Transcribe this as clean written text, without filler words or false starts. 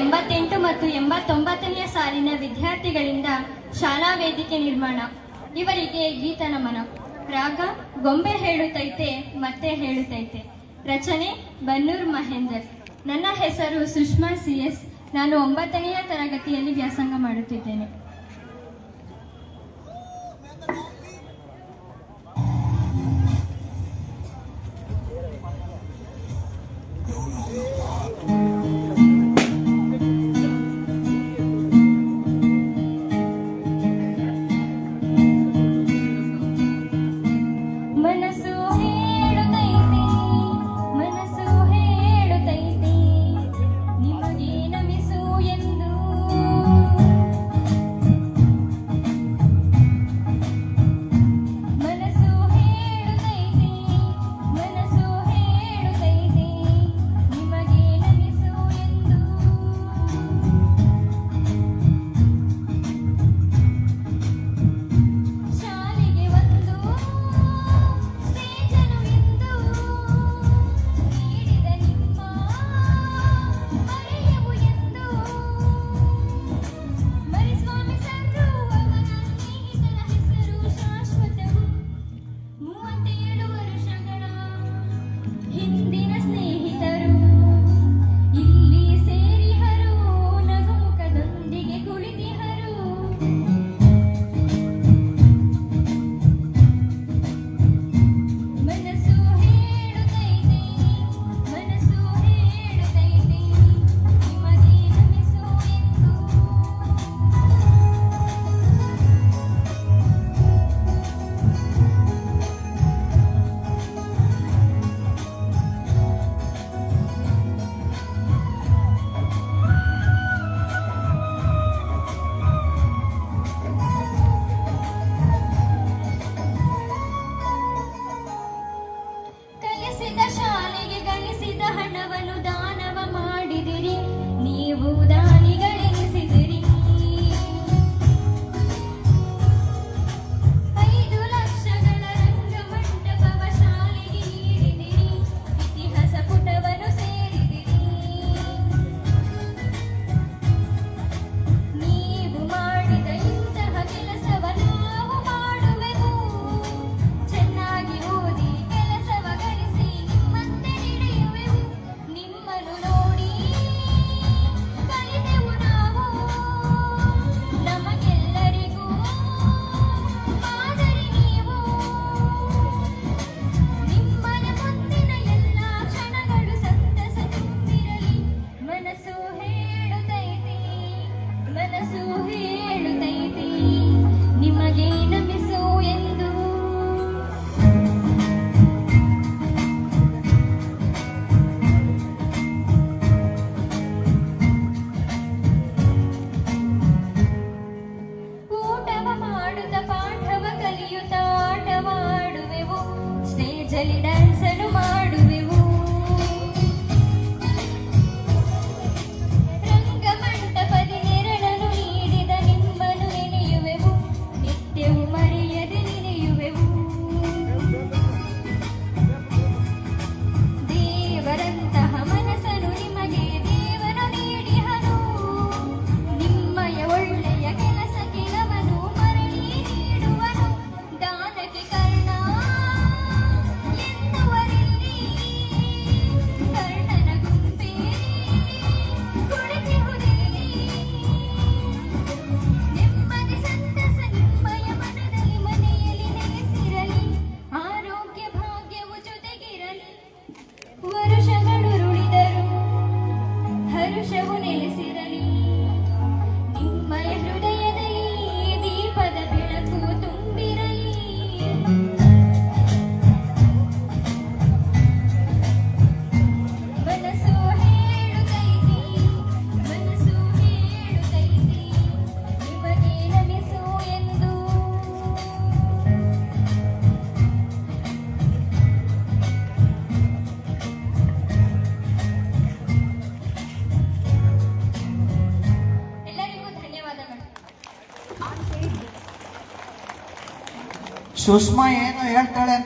88 ಮತ್ತು 89ನೇ ಸಾಲಿನ ವಿದ್ಯಾರ್ಥಿಗಳಿಂದ ಶಾಲಾ ವೇದಿಕೆ ನಿರ್ಮಾಣ. ಇವರಿಗೆ ಗೀತ ನಮನ. ರಾಗ ಗೊಂಬೆ ಹೇಳುತ್ತೈತೆ ಮತ್ತೆ ಹೇಳುತ್ತೈತೆ. ರಚನೆ ಬನ್ನೂರ್ ಮಹೇಂದರ್. ನನ್ನ ಹೆಸರು ಸುಷ್ಮಾ CS. ನಾನು 9ನೇ ತರಗತಿಯಲ್ಲಿ ವ್ಯಾಸಂಗ ಮಾಡುತ್ತಿದ್ದೇನೆ. ಶಾಲೆಗೆ ಗಳಿಸಿದ ಹಣವನ್ನು ದಾನವ ಮಾಡಿದಿರಿ, ನೀವು ದಾನಿಗಳೆನಿಸಿದಿರಿ. 5 ಲಕ್ಷಗಳ ರಂಗಮಂಟಪವ ಶಾಲೆಗೆ ನೀಡಿದಿರಿ, ಇತಿಹಾಸ ಪುಟವನ್ನು ಸೇರಿದಿರಿ. ನೀವು ಮಾಡಿದ ಇಂತಹ ಕೆಲಸವ ನಾವು ಮಾಡುವೆವು. ಚೆನ್ನಾಗಿ ಓದಿ ಕೆಲಸವ ಗಳಿಸಿ ನಿಮ್ಮಂತೆ ನಡೆಯುವೆವು. ನಿಮ್ಮನ್ನು ನೋಡಿ ಕಲಿತೆವು ನಾವು, ನಮಗೆಲ್ಲರಿಗೂ ಮಾದರಿ ನೀವು. ನಿಮ್ಮನ ಮುಂದಿನ ಎಲ್ಲ ಕ್ಷಣಗಳು ಸಂತಸ ತುಂಬಿರಲಿ. ಮನಸ್ಸು ಹೇಳುತ್ತೈತಿ, ಮನಸ್ಸು ಹೇಳುತ್ತೈತಿ, ನಿಮಗೆ ನಮಿಸು ಎಂದು. ಊಟವ ಮಾಡುತ್ತ ಪಾಠವ ಕಲಿಯುತ್ತ ಆಟವಾಡುವೆವು, ಸ್ಟೇಜಲ್ಲಿ ಡ್ಯಾನ್ಸ್ ಅನ್ನು ಮಾಡುವೆವು. ರಂಗಮಂಟಪದಿ ನೆರಳನ್ನು ನೀಡಿದ ನಿಮ್ಮನ್ನು ನೆನೆಯುವೆವು, ನಿತ್ಯವೂ ಮರೆಯದೆ ನೆನೆಯುವೆವು. ದೇವರಂತಹ ಮನಸ್ಸನ್ನು ನಿಮಗೆ ದೇವರು ನೀಡಿಹನು, ನಿಮ್ಮಯ ಒಳ್ಳೆಯ ಕೆಲಸಕ್ಕೆ ಅವನು ಮರಳಿ ನೀಡುವನು. ದಾನಕ್ಕೆ ಕರ್ಣ ಎನ್ನುವರಿಲ್ಲಿ, ಕರ್ಣನ ಗುಂಪೇರಿ ಕುಳಿತಿಹುದಿಲ್ಲಿ. ನೆಮ್ಮದಿ ಸಂತಸ ನಿಮ್ಮಯ ಮನದಲ್ಲಿ ಮನೆಯಲ್ಲಿ ನೆಲೆಸಿರಲಿ, ಆರೋಗ್ಯ ಭಾಗ್ಯವು ಜೊತೆಗಿರಲಿ. ವರುಷಗಳುರುಳಿದರು ಹರುಷವು ನೆಲೆಸಿರಲಿ, ನಿಮ್ಮಯ ಹೃದಯದಲ್ಲಿ ದೀಪದ ಬೆಳಕು ತುಂಬಿರಲಿ. ಮನಸ್ಸು ಹೇಳುತ್ತೈತಿ, ಮನಸ್ಸು ಹೇಳುತ್ತೈತಿ, ನಿಮಗೆ ನಮಿಸು ಎಂದು. ಎಲ್ಲರಿಗೂ ಧನ್ಯವಾದಗಳು. ಸುಷ್ಮಾ ಏನು ಹೇಳ್ತಾಳೆ ಅಂತ